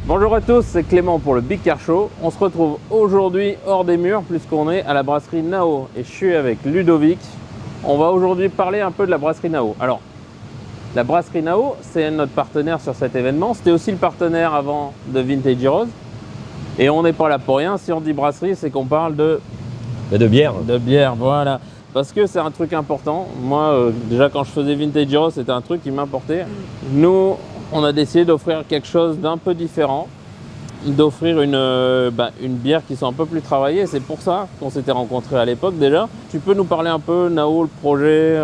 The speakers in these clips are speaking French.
Bonjour à tous, c'est Clément pour le Big Car Show. On se retrouve aujourd'hui hors des murs puisqu'on est à la brasserie Nao et je suis avec Ludovic. On va aujourd'hui parler un peu de la brasserie Nao. Alors, la brasserie Nao, c'est notre partenaire sur cet événement. C'était aussi le partenaire avant de Vintage Heroes. Et on n'est pas là pour rien. Si on dit brasserie, c'est qu'on parle de bière. De bière, voilà. Parce que c'est un truc important. Moi, déjà quand je faisais Vintage Heroes, c'était un truc qui m'importait. Nous, on a décidé d'offrir quelque chose d'un peu différent, d'offrir une bière qui soit un peu plus travaillée. C'est pour ça qu'on s'était rencontrés à l'époque déjà. Tu peux nous parler un peu, Nao, le projet,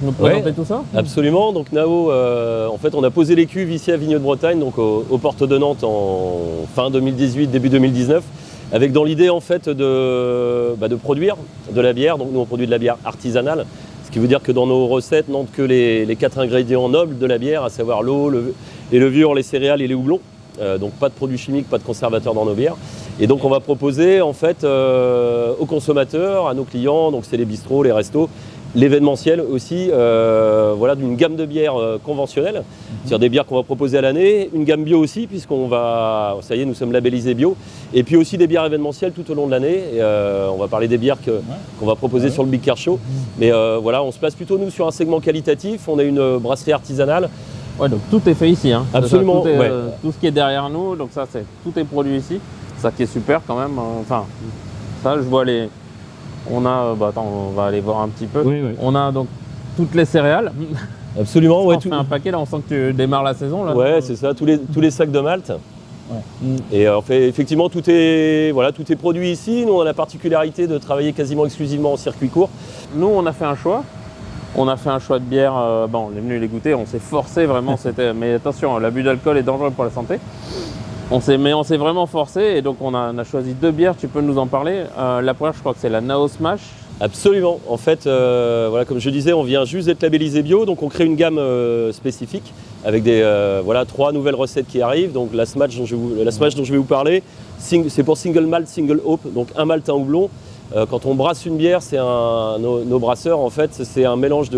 nous présenter tout ça? Absolument. Donc Nao, en fait, on a posé les cuves ici à Vigneux de Bretagne, donc aux portes de Nantes en fin 2018, début 2019, avec dans l'idée en fait de produire de la bière. Donc nous on produit de la bière artisanale. Ce qui veut dire que dans nos recettes n'entrent que les 4 ingrédients nobles de la bière, à savoir l'eau, les levures, les céréales et les houblons. Donc pas de produits chimiques, pas de conservateurs dans nos bières. Et donc on va proposer en fait aux consommateurs, à nos clients, donc c'est les bistrots, les restos, l'événementiel aussi, voilà, d'une gamme de bières conventionnelles, c'est-à-dire des bières qu'on va proposer à l'année, une gamme bio aussi, puisqu'on va, ça y est, nous sommes labellisés bio, et puis aussi des bières événementielles tout au long de l'année. On va parler des bières qu'on va proposer sur le Big Car Show. Mais voilà, on se place plutôt nous sur un segment qualitatif, on est une brasserie artisanale. Ouais, donc tout est fait ici, hein. Absolument. Ça, tout ce qui est derrière nous, donc ça, tout est produit ici. Ça qui est super quand même. Enfin, ça, je vois les. On a, attends, on va aller voir un petit peu. Oui. On a donc toutes les céréales. Absolument, ouais. On fait un paquet là, on sent que tu démarres la saison là. Ouais, c'est ça, tous les sacs de malt. Ouais. Et en fait, effectivement, tout est produit ici. Nous, on a la particularité de travailler quasiment exclusivement en circuit court. Nous, on a fait un choix. On a fait un choix de bière. Bon, on est venu les goûter. On s'est forcé vraiment. Mais attention, l'abus d'alcool est dangereux pour la santé. On s'est vraiment forcé et donc on a choisi 2 bières. Tu peux nous en parler? La première, je crois que c'est la Nao Smash. Absolument. En fait, voilà, comme je disais, on vient juste d'être labellisé bio, donc on crée une gamme spécifique avec des 3 nouvelles recettes qui arrivent. Donc la Smash dont je vais vous parler, c'est pour single malt, single hop, donc un malt, un houblon. Quand on brasse une bière, nos brasseurs, en fait, c'est un mélange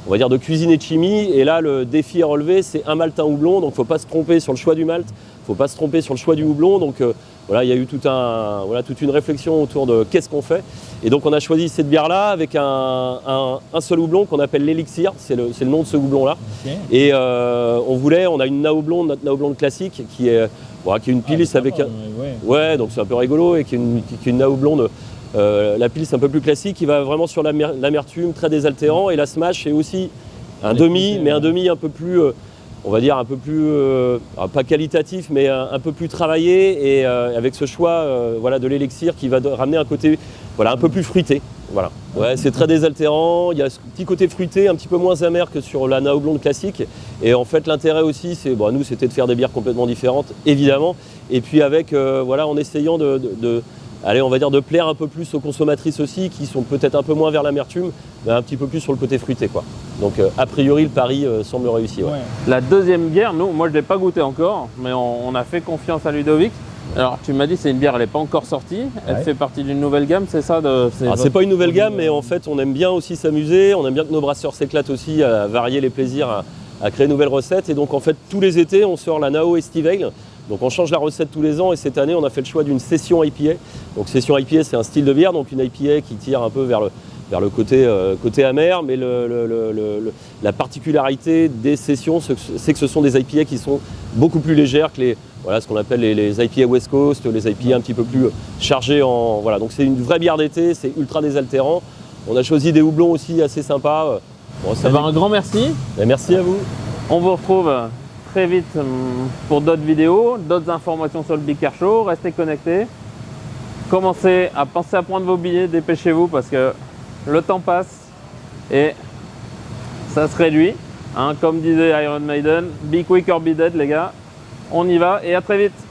on va dire de cuisine et de chimie. Et là, le défi à relever, c'est un malt, un houblon. Donc, il ne faut pas se tromper sur le choix du malt, il ne faut pas se tromper sur le choix du houblon. Donc, voilà, il y a eu toute une réflexion autour de qu'est-ce qu'on fait. Et donc, on a choisi cette bière-là avec un seul houblon qu'on appelle l'élixir. C'est le nom de ce houblon-là. Okay. Et on a une Nao blonde, notre Nao blonde classique, qui est une pilisse avec un. Ouais, donc c'est un peu rigolo et qui est une Nao blonde. La pile c'est un peu plus classique, qui va vraiment sur l'amertume, très désaltérant, et la Smash est aussi un demi, mais un demi un peu plus, on va dire un peu plus, pas qualitatif, mais un peu plus travaillé, et avec ce choix de l'élixir qui va ramener un côté un peu plus fruité. Voilà. Ouais, c'est très désaltérant, il y a ce petit côté fruité, un petit peu moins amer que sur la Nao blonde classique, et en fait l'intérêt aussi, nous c'était de faire des bières complètement différentes, évidemment, et puis avec, en essayant on va dire de plaire un peu plus aux consommatrices aussi, qui sont peut-être un peu moins vers l'amertume, mais un petit peu plus sur le côté fruité, quoi. Donc a priori le pari semble réussi. Ouais. La deuxième bière, moi je ne l'ai pas goûtée encore, mais on a fait confiance à Ludovic. Alors tu m'as dit c'est une bière, elle n'est pas encore sortie, elle fait partie d'une nouvelle gamme, c'est ça? C'est pas une nouvelle gamme, mais en fait on aime bien aussi s'amuser, on aime bien que nos brasseurs s'éclatent aussi à varier les plaisirs, à créer de nouvelles recettes. Et donc en fait tous les étés on sort la Nao Estive Ale. Donc on change la recette tous les ans, et cette année on a fait le choix d'une session IPA. Donc session IPA, c'est un style de bière, donc une IPA qui tire un peu vers le côté amer, mais la particularité des sessions, c'est que ce sont des IPA qui sont beaucoup plus légères que ce qu'on appelle les IPA West Coast, les IPA un petit peu plus chargés en. Voilà, donc c'est une vraie bière d'été, c'est ultra désaltérant. On a choisi des houblons aussi assez sympas. Un grand merci. Et merci à vous. On vous retrouve très vite pour d'autres vidéos, d'autres informations sur le Big Car Show. Restez connectés. Commencez à penser à prendre vos billets, dépêchez-vous parce que le temps passe et ça se réduit. Comme disait Iron Maiden, be quick or be dead, les gars. On y va et à très vite.